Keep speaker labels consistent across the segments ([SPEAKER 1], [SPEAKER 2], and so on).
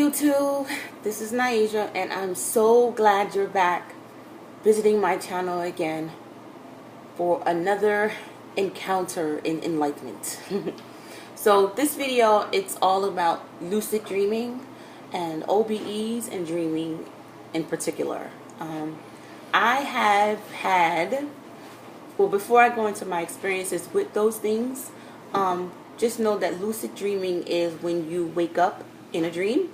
[SPEAKER 1] YouTube, this is Naija, and I'm so glad you're back visiting my channel again for another encounter in enlightenment. So this video, it's all about lucid dreaming and OBEs and dreaming in particular. I have had, well, before I go into my experiences with those things, just know that lucid dreaming is when you wake up in a dream,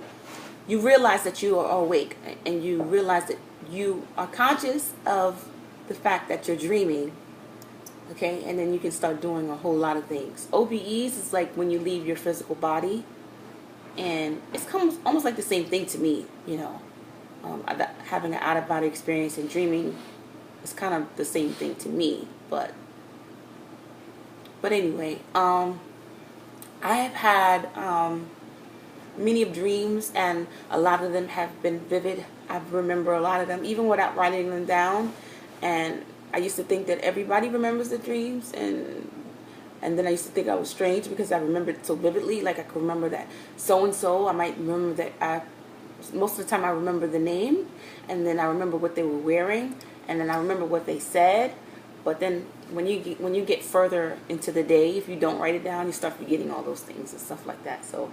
[SPEAKER 1] you realize that you are awake, and you realize that you are conscious of the fact that you're dreaming, okay, and then you can start doing a whole lot of things. OBEs is like when you leave your physical body, and it's almost like the same thing to me, you know. Having an out-of-body experience and dreaming is kind of the same thing to me, but anyway, I have had many of dreams, and a lot of them have been vivid. I remember a lot of them even without writing them down, and I used to think that everybody remembers the dreams, and then I used to think I was strange because I remembered it so vividly. Like I could remember that so-and-so, I might remember that most of the time I remember the name, and then I remember what they were wearing, and then I remember what they said. But then when you get further into the day, if you don't write it down, you start forgetting all those things and stuff like that. So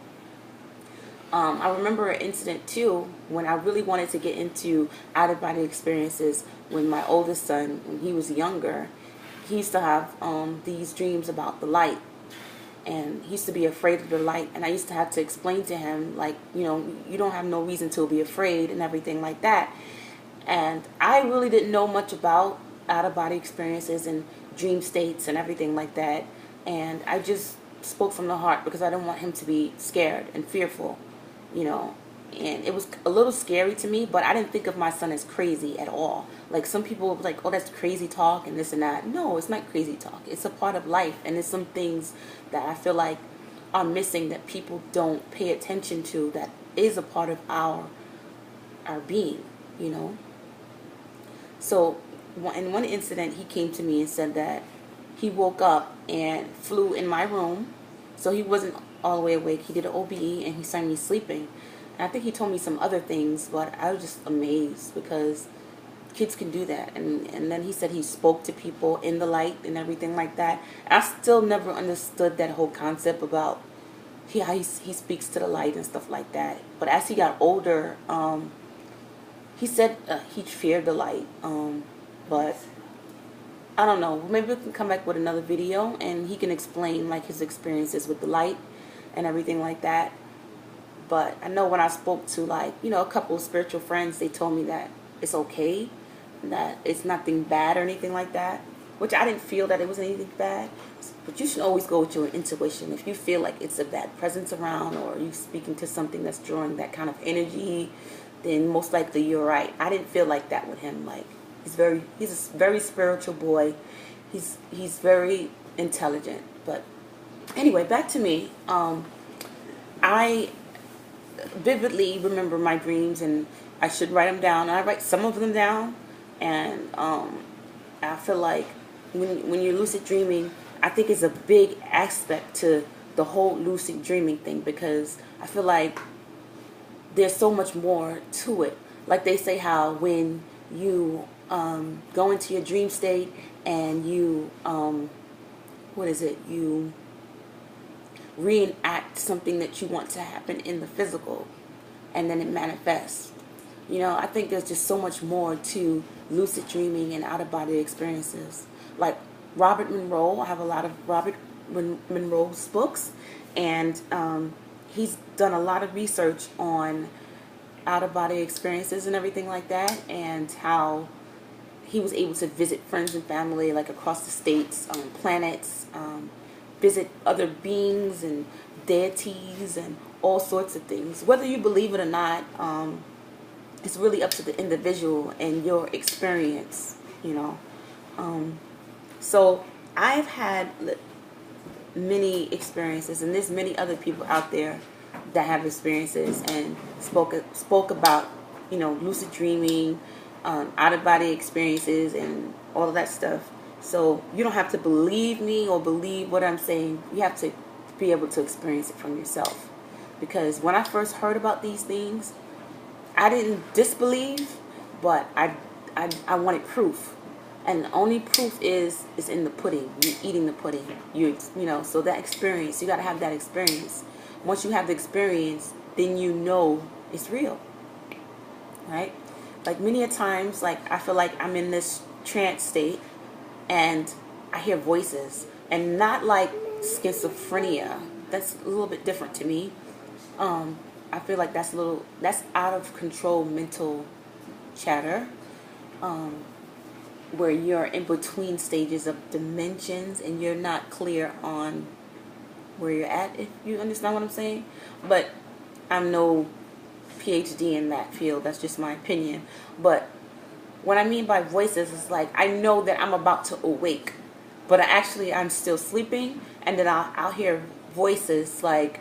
[SPEAKER 1] I remember an incident too when I really wanted to get into out-of-body experiences. When my oldest son, when he was younger, he used to have these dreams about the light, and he used to be afraid of the light, and I used to have to explain to him, like, you know, you don't have no reason to be afraid and everything like that. And I really didn't know much about out-of-body experiences and dream states and everything like that, and I just spoke from the heart because I didn't want him to be scared and fearful, you know. And it was a little scary to me, but I didn't think of my son as crazy at all. Like some people were like, oh, that's crazy talk and this and that. No, it's not crazy talk. It's a part of life, and it's some things that I feel like are missing that people don't pay attention to, that is a part of our being, you know. So in one incident, he came to me and said that he woke up and flew in my room. So he wasn't all the way awake. He did an OBE and he saw me sleeping. And I think he told me some other things, but I was just amazed because kids can do that. And then he said he spoke to people in the light and everything like that. I still never understood that whole concept about how he speaks to the light and stuff like that. But as he got older, he said he feared the light. But I don't know, maybe we can come back with another video and he can explain like his experiences with the light and everything like that. But I know when I spoke to, like, you know, a couple of spiritual friends, they told me that it's okay, that it's nothing bad or anything like that, which I didn't feel that it was anything bad. But you should always go with your intuition. If you feel like it's a bad presence around, or you speaking to something that's drawing that kind of energy, then most likely you're right. I didn't feel like that with him. Like, he's a very spiritual boy. He's very intelligent. But anyway, back to me. I vividly remember my dreams, and I should write them down. I write some of them down, and I feel like when you're lucid dreaming, I think it's a big aspect to the whole lucid dreaming thing, because I feel like there's so much more to it. Like they say how when you go into your dream state and you you reenact something that you want to happen in the physical, and then it manifests. You know, I think there's just so much more to lucid dreaming and out-of-body experiences. Like Robert Monroe, I have a lot of Robert Monroe's books, and he's done a lot of research on out-of-body experiences and everything like that, and how he was able to visit friends and family like across the states, planets, visit other beings and deities and all sorts of things. Whether you believe it or not, it's really up to the individual and your experience, you know. So I've had many experiences, and there's many other people out there that have experiences and spoke about, you know, lucid dreaming, out-of-body experiences and all of that stuff. So you don't have to believe me or believe what I'm saying. You have to be able to experience it from yourself. because when I first heard about these things, I didn't disbelieve, but I wanted proof. And the only proof is in the pudding. You eating the pudding. You know, so that experience, you got to have that experience. Once you have the experience, then you know it's real. Right? Like many a times, like I feel like I'm in this trance state and I hear voices, and not like schizophrenia. That's a little bit different to me. I feel like that's out of control mental chatter, where you're in between stages of dimensions and you're not clear on where you're at, if you understand what I'm saying. But I'm no PhD in that field. That's just my opinion. But what I mean by voices is like I know that I'm about to awake, but I'm still sleeping, and then I'll hear voices like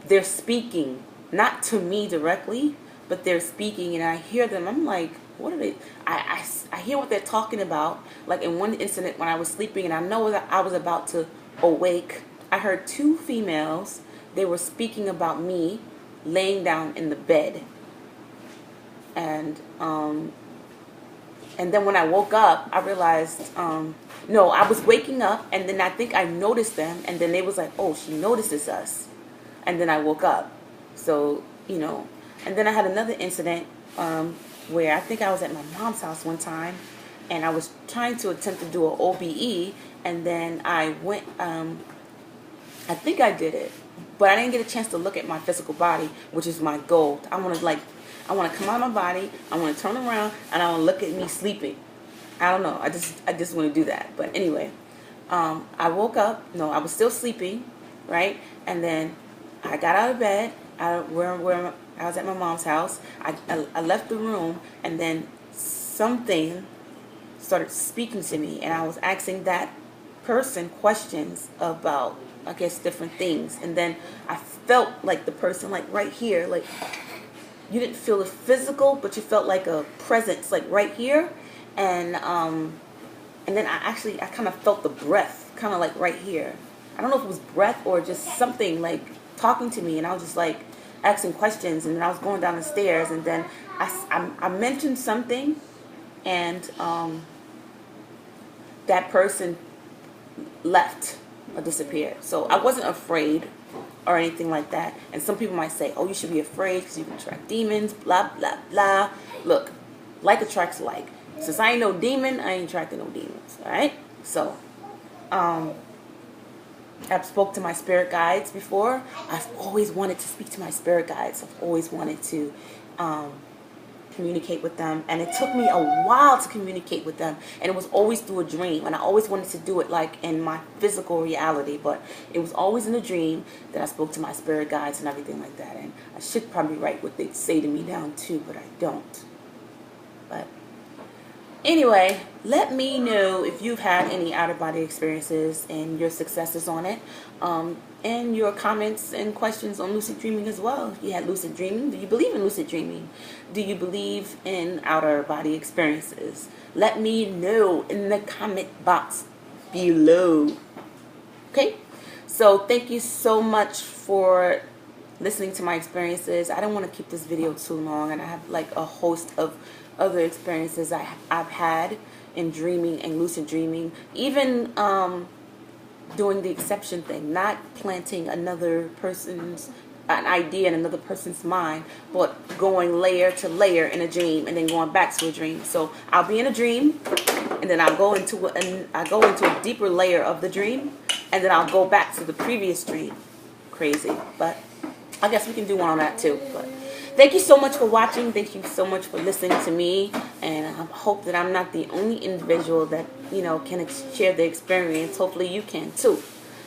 [SPEAKER 1] they're speaking, not to me directly, but they're speaking, and I hear them. I'm like, what are they? I hear what they're talking about. Like in one incident when I was sleeping and I know that I was about to awake, I heard two females. They were speaking about me laying down in the bed, and then when I woke up, I realized, no, I was waking up, and then I think I noticed them, and then they was like, oh, she notices us, and then I woke up. So, you know, and then I had another incident where I think I was at my mom's house one time, and I was trying to attempt to do an OBE, and then I went, I think I did it, but I didn't get a chance to look at my physical body, which is my goal. I want to come out of my body, I want to turn around, and I want to look at me sleeping. I don't know, I just want to do that. But anyway, I woke up, no, I was still sleeping, right? And then I got out of bed, where I was at my mom's house. I left the room, and then something started speaking to me, and I was asking that person questions about, I guess, different things. And then I felt like the person, like right here, like you didn't feel the physical, but you felt like a presence, like right here. And then I kind of felt the breath, kind of like right here. I don't know if it was breath or just something like talking to me, and I was just like asking questions, and then I was going down the stairs, and then I mentioned something, and that person left or disappeared. So I wasn't afraid or anything like that. And some people might say, oh, you should be afraid because you can attract demons, blah, blah, blah. Look, like attracts like. Since I ain't no demon, I ain't attracting no demons, all right? So, I've spoke to my spirit guides before. I've always wanted to speak to my spirit guides. I've always wanted to communicate with them, and it took me a while to communicate with them, and it was always through a dream, and I always wanted to do it like in my physical reality, but it was always in a dream that I spoke to my spirit guides and everything like that. And I should probably write what they say to me down too, but I don't. But anyway, let me know if you've had any out-of-body experiences and your successes on it, and your comments and questions on lucid dreaming as well. If you had lucid dreaming, do you believe in lucid dreaming? Do you believe in outer-body experiences? Let me know in the comment box below. Okay? So thank you so much for listening to my experiences. I don't want to keep this video too long, and I have like a host of other experiences I've had in dreaming and lucid dreaming, even doing the exception thing, not planting another person's an idea in another person's mind, but going layer to layer in a dream and then going back to a dream. So I'll be in a dream, and then I'll go into a deeper layer of the dream, and then I'll go back to the previous dream. Crazy, but I guess we can do one on that too. But thank you so much for watching. Thank you so much for listening to me. And I hope that I'm not the only individual that, you know, can share the experience. Hopefully you can too.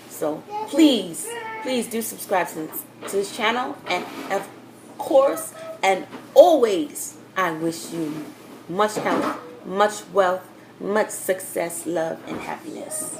[SPEAKER 1] So please do subscribe to this channel. And of course, and always, I wish you much health, much wealth, much success, love, and happiness.